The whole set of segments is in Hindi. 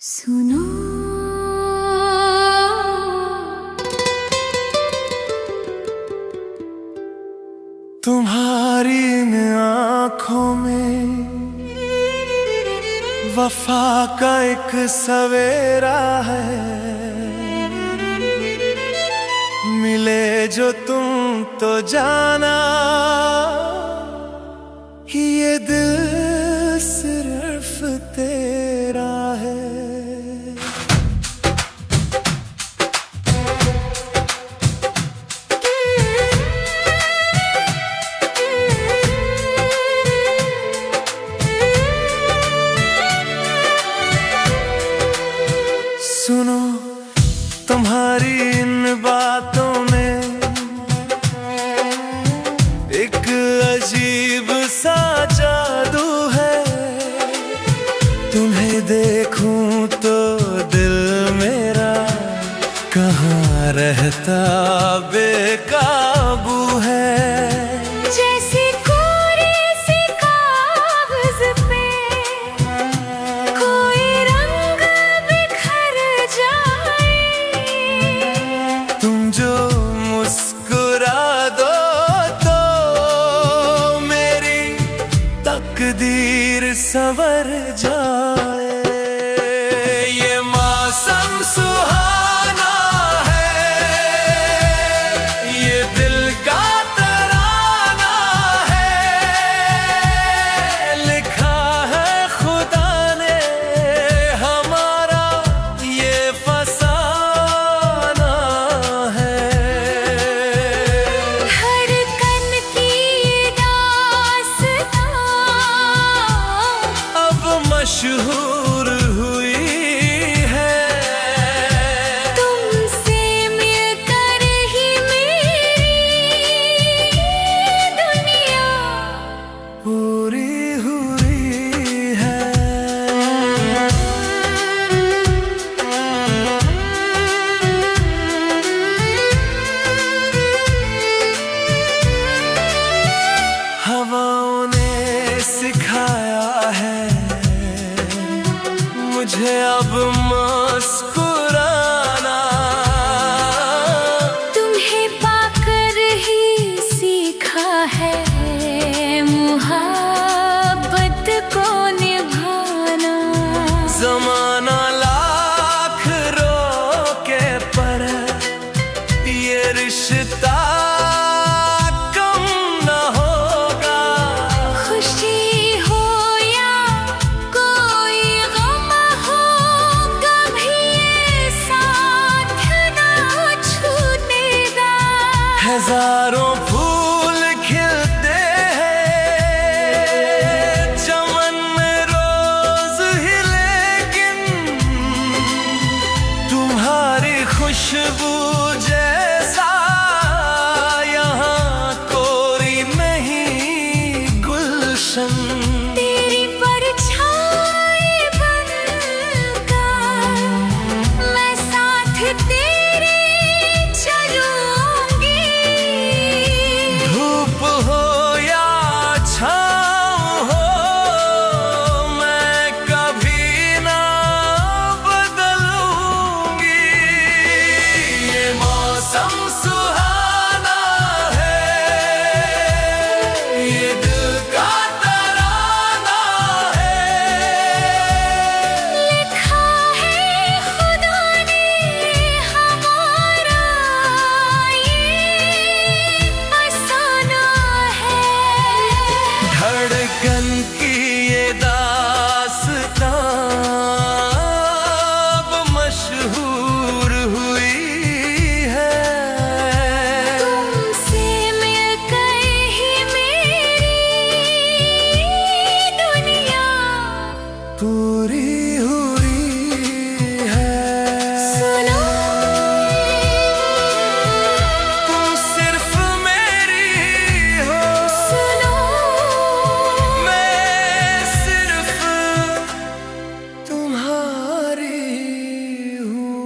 सुनो तुम्हारी इन आँखों में वफा का एक सवेरा है। मिले जो तुम तो जाना कि ये दिल सिर्फ तेरा है। सुनो तुम्हारी इन बातों में एक अजीब सा जादू है। तुम्हें देखूं तो दिल मेरा कहाँ रहता बेकाबू है। जैसे कोरे से कागज पे कोई रंग बिखर जाए। तुम जो मुस्कुरा दो तो मेरी तकदीर संवर जाए। ये मौसम सुहाना है, ये दिल का तराना है। लिखा है खुदा ने हमारा ये फसाना है। धड़कन की दास्तां अब मशहूर हुई है। तुमसे मिलकर ही मेरी दुनिया पूरी हुई है। हवाओं ने सिखाया है मुझे अब मुस्कुराना। तुम्हें पाकर ही सीखा है मुहब्बत को निभाना। ज़माना लाख रोके पर ये रिश्ता कम न होगा। खुशी हो या कोई गम हो, कभी ये साथ ना छूटेगा। हजारों फूल खिलते हैं चमन में रोज ही, लेकिन तुम्हारी खुशबू जैसा यहाँ कोई नहीं गुलशन। तेरी परछाई बनकर मैं साथ तेरे चलूंगी। धूप हो या छाँव हो मैं कभी ना बदलूंगी। ये मौसम सुहाना है, ये दिल का तराना है। लिखा है खुदा ने हमारा ये फसाना है। धड़कन की ये दास्तां अब मशहूर हुई है। तुमसे मिलकर ही मेरी दुनिया पूरी हुई है। सुनो तुम सिर्फ मेरी हो, सुनो मैं सिर्फ तुम्हारी हूँ।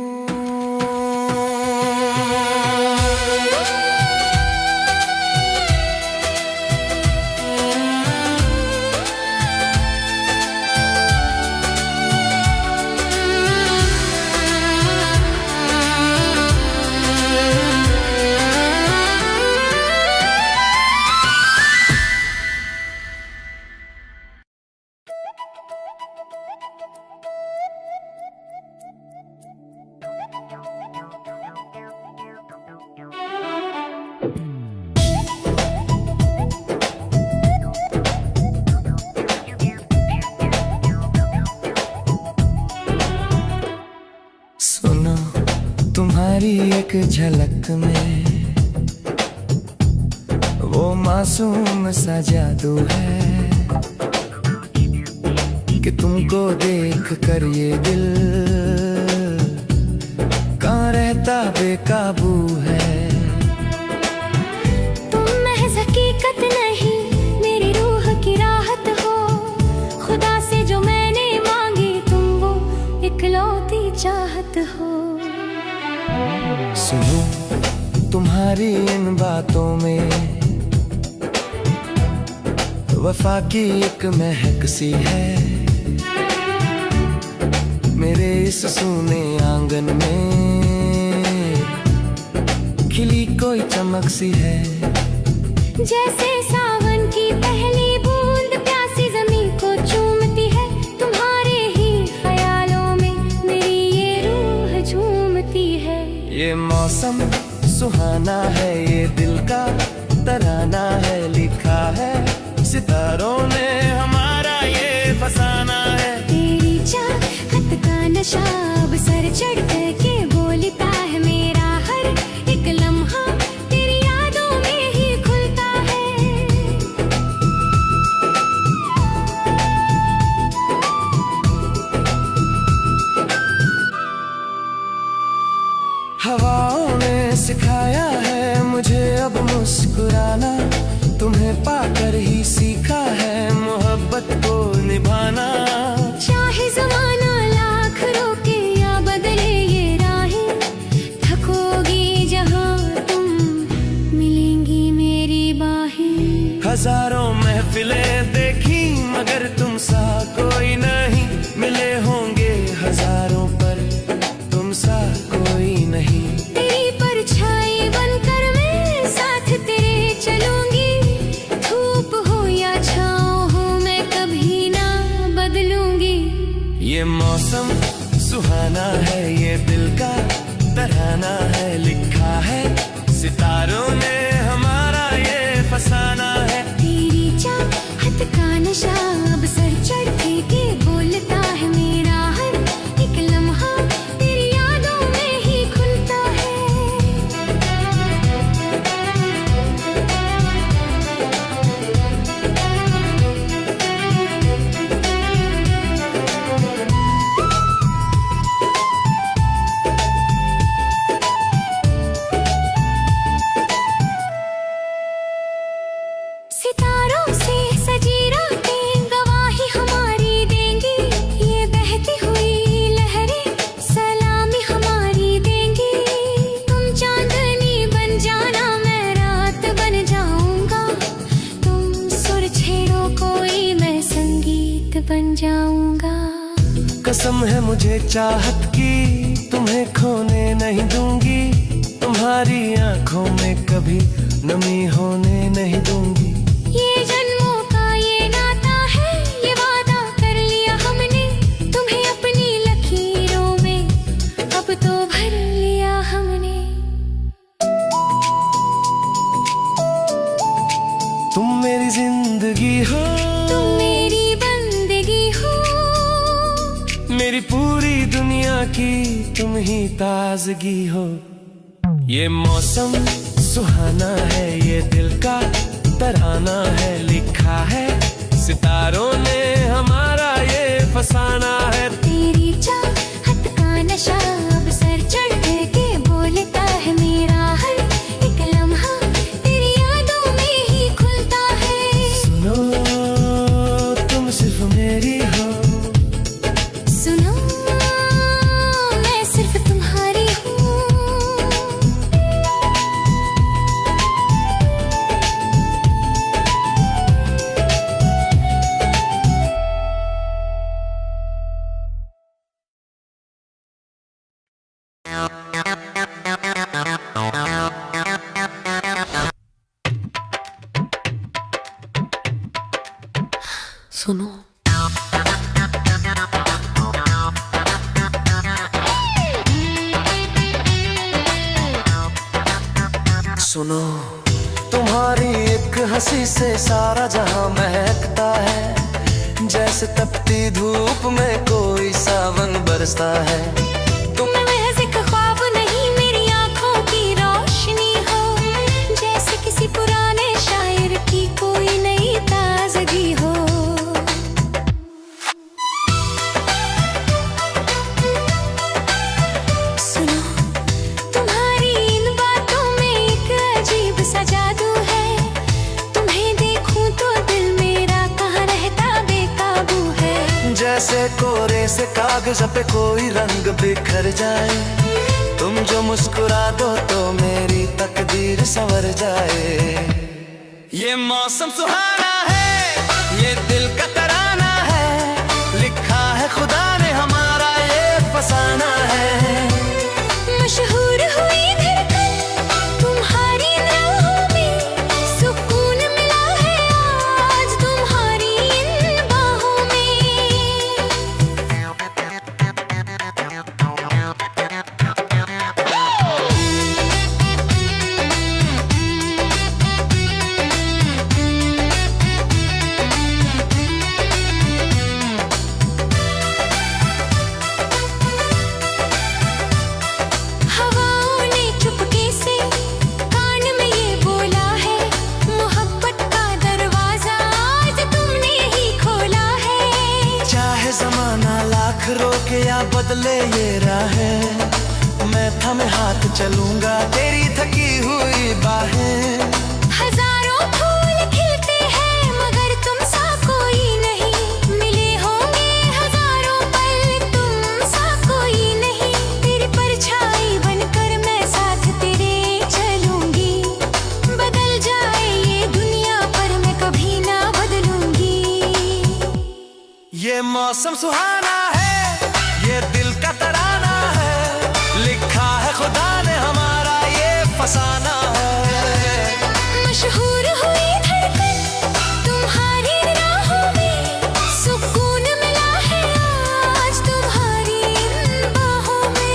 तुम्हारी एक झलक में वो मासूम सा जादू है कि तुमको देख कर ये दिल कहाँ रहता बेकाबू है। तुम महज हकीकत नहीं, मेरी रूह की राहत हो। खुदा से जो मैंने मांगी तुम वो इकलौती चाहत हो। सुनो तुम्हारी इन बातों में वफा की एक महक सी है। मेरे इस सूने आंगन में खिली कोई चमक सी है। जैसे सावन की पहली बूंद प्यासी ज़मीं को चूमती है, तुम्हारे ही ख्यालों में मेरी ये रूह झूमती है। ये मौसम सुहाना है, ये दिल का तराना है, लिखा है सितारों ने हमारा ये फसाना है। तेरी चाहत का नशा अब सर चढ़ के बोलता है, मेरा हर एक लम्हा तेरी यादों में ही खुलता है। हवाओं ने सिखाया है मुझे अब मुस्कुराना, तुम्हें पाकर ही सीखा है मोहब्बत को निभाना। चाहे ज़माना लाख रोके या बदले ये राहें, थकोगी जहाँ तुम मिलेंगी मेरी बाहें। हजारों महफिलें देखी मगर तुम सा कोई नहीं, मिले होंगे हजारों पर तुम सा कोई नहीं। तेरी परछाई बनकर मैं साथ तेरे चलूंगी, धूप हो या छाँव हो मैं कभी ना बदलूंगी। ये मौसम सुहाना है, ये दिल का तराना है, लिखा है सितारों ने हमारा ये फसाना है। तेरी चाहत का नशा अब सर चढ़ के बोलता है, मेरा हर एक लम्हा तेरी यादों में ही खुलता है। सितारों से सजी रातें गवाही हमारी देंगी, ये बहती हुई लहरें सलामी हमारी देंगी। तुम चांदनी बन जाना मैं रात बन जाऊंगा, तुम सुर छेड़ो कोई मैं संगीत बन जाऊंगा। कसम है मुझे चाहत की तुम्हें खोने नहीं दूंगी, तुम्हारी आंखों में कभी नमी होने नहीं दूंगी। ये जन्मों का ये नाता है, ये वादा कर लिया हमने, तुम्हें अपनी लकीरों में अब तो भर लिया हमने। तुम मेरी जिंदगी हो, तुम मेरी बंदगी हो, मेरी पूरी दुनिया की तुम ही ताजगी हो। ये मौसम सुहाना है, ये दिल का तराना है, लिखा है सितारों ने हमारा ये फसाना है। तेरी चाहत का नशा अब सर चढ़ के बोलता है, मेरा हर एक लम्हा तेरी यादों में ही खुलता है। सुनो तुम सिर्फ मेरी हो, सुनो मैं सिर्फ तुम्हारी हूँ। सुनो सुनो तुम्हारी एक हंसी से सारा जहां महकता है, जैसे तपती धूप में कोई सावन बरसता है। तुम महज़ एक ख्वाब नहीं, मेरी कागज पे कोई रंग बिखर जाए, तुम जो मुस्कुरा दो तो मेरी तकदीर संवर जाए। ये मौसम सुहाना है, ये दिल का तराना है, लिखा है खुदा ने हमारा ये फसाना है। मशहूर हुई धड़कन तुम्हारी राहों में, सुकून मिला है आज तुम्हारी इन बाहों में। हवाओं ने चुपके से कान में ये बोला है, मोहब्बत का दरवाजा आज तुमने ही खोला है। चाहे जमाना लाख रोके या बदले ये राहें, मैं थमे हाथ चलूंगा तेरी थकी हुई बाहें। हजारों फूल खिलते हैं मगर तुम सा कोई नहीं, मिले होंगे हजारों पल तुम सा कोई नहीं। तेरी परछाई बनकर मैं साथ तेरे चलूंगी, बदल जाए ये दुनिया पर मैं कभी ना बदलूंगी। ये मौसम सुहाना है, ये दिल का तराना है, लिखा है खुदा ने हमारा ये फसाना है। मशहूर हुई धड़कन तुम्हारी राहों में, सुकून मिला है आज तुम्हारी इन बाहों में।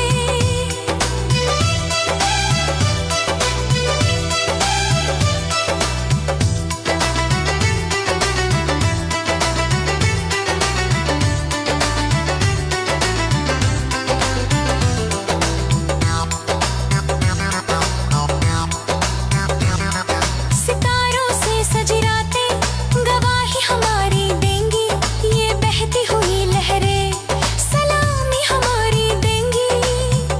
सितारों से सजी रातें गवाही हमारी देंगी, ये बहती हुई लहरें सलामी हमारी देंगी।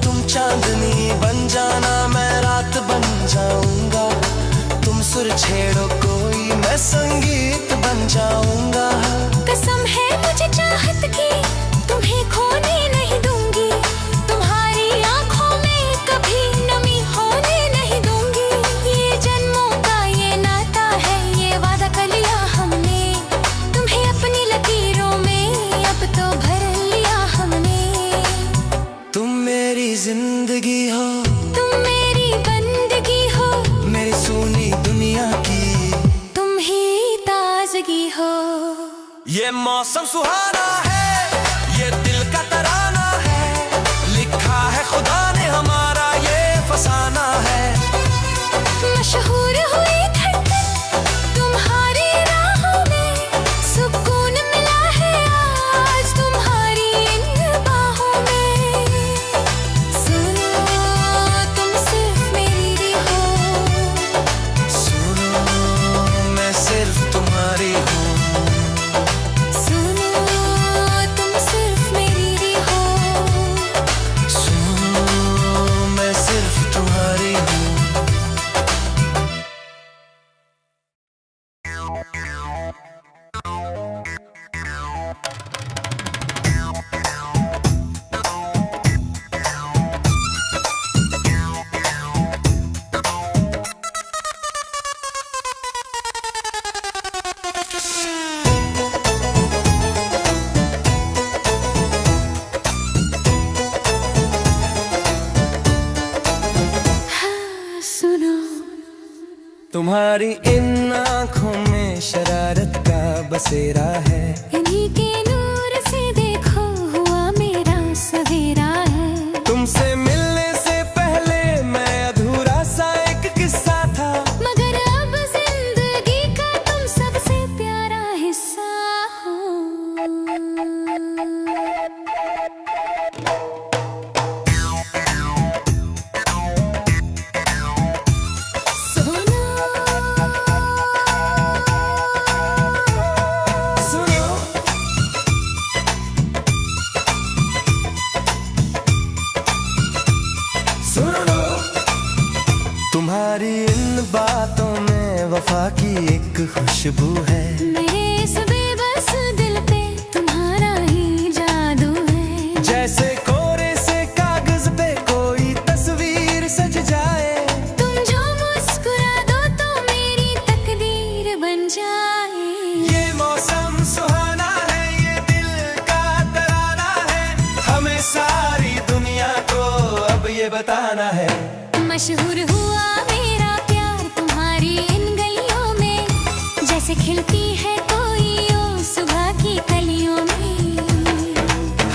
तुम चांदनी बन जाना मैं रात बन जाऊंगा, तुम सुर छेड़ो कोई मैं संगीत बन जाऊंगा। कसम है मुझे चाहत की तुम्हें खोने नहीं दूंगी, तुम्हारी आंखों में कभी नमी होने नहीं दूंगी। ये जन्मों का ये नाता है, ये वादा कर लिया हमने, तुम्हें अपनी लकीरों में अब तो भर लिया हमने। तुम मेरी जिंदगी हो, तुम मेरी बंदगी हो, मेरी सुनी दुनिया की। तुम ही ताजगी हो। ये मौसम सुहाना है, ये दिल का तराना है, लिखा है खुदा ने हमारा ये फसाना है। मशहूर हुई धड़कन तुम्हारी राहों में, सुकून मिला है आज तुम्हारी इन बाहों में। सुनो तुम सिर्फ मेरी हो, सुनो मैं सिर्फ तुम्हारी हूँ, सुनो तुम सिर्फ मेरी हो। सुनो मैं सिर्फ तुम्हारी हूँ। हाँ, सुनो तुम्हारी इन आंखों में शरारत का बसेरा है, इन्हीं के नूर से देखो हुआ मेरा सवेरा है। तुमसे मिलने से पहले मैं अधूरा सा एक किस्सा था, मगर अब जिंदगी का तुम सबसे प्यारा हिस्सा हो। सुनो सुनो सुनो तुम्हारी इन बातों में वफा की एक खुशबू है, मेरे इस बेबस दिल पे तुम्हारा ही जादू है। बताना है। मशहूर हुआ मेरा प्यार तुम्हारी इन गलियों में, जैसे खिलती है कोई ओ सुबह की कलियों में।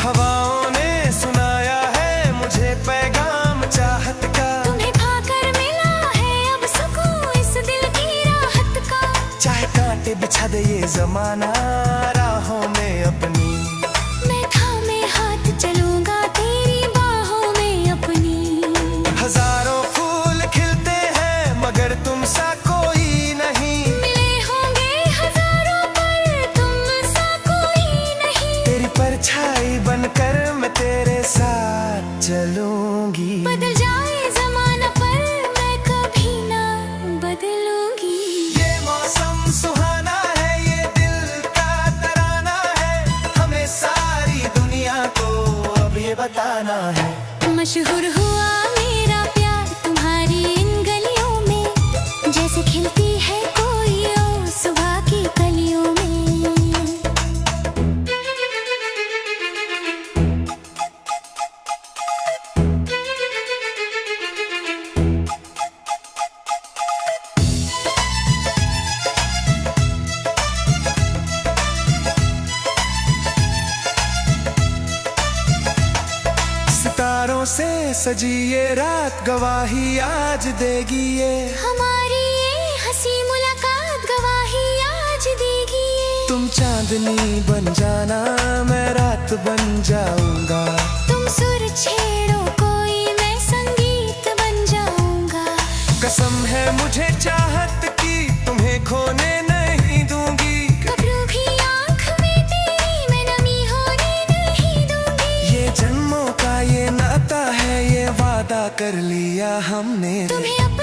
हवाओं ने सुनाया है मुझे पैगाम चाहत का, तुम्हें पाकर मिला है अब सुकून इस दिल की राहत का। चाहे कांटे बिछा दे ये जमाना राहों में अपनी, मैं थामे हाथ चलूंगा तेरी बाहों में अपनी। हजारों फूल खिलते हैं मगर तुम सा कोई नहीं, मिले होंगे हजारों पर तुम सा कोई नहीं। तेरी परछाई बनकर मैं तेरे साथ चलूंगी। बदल जाए जमाना पर मैं कभी ना बदलूंगी। ये मौसम सुहाना है, ये दिल का तराना है, हमें सारी दुनिया को अब ये बताना है। मशहूर हुआ मेरा प्यार तुम्हारी इन गलियों में, जैसे खिलती है कोई ओ सुबह की कलियों में। सितारों से सजी ये रात गवाही आज देगी ये, हमारी ये हंसी मुलाकात गवाही आज देगी ये। तुम चांदनी बन जाना मैं रात बन जाऊंगा, तुम सुर छेड़ो कोई मैं संगीत बन जाऊंगा। कसम है मुझे चाहत की तुम्हें खोने नहीं दूंगी, कब्रों भी आँख में तेरी मैं नमी होने नहीं दूंगी। ये जन्मों का ये नाता है, ये वादा कर लिया हमने। तुम्हें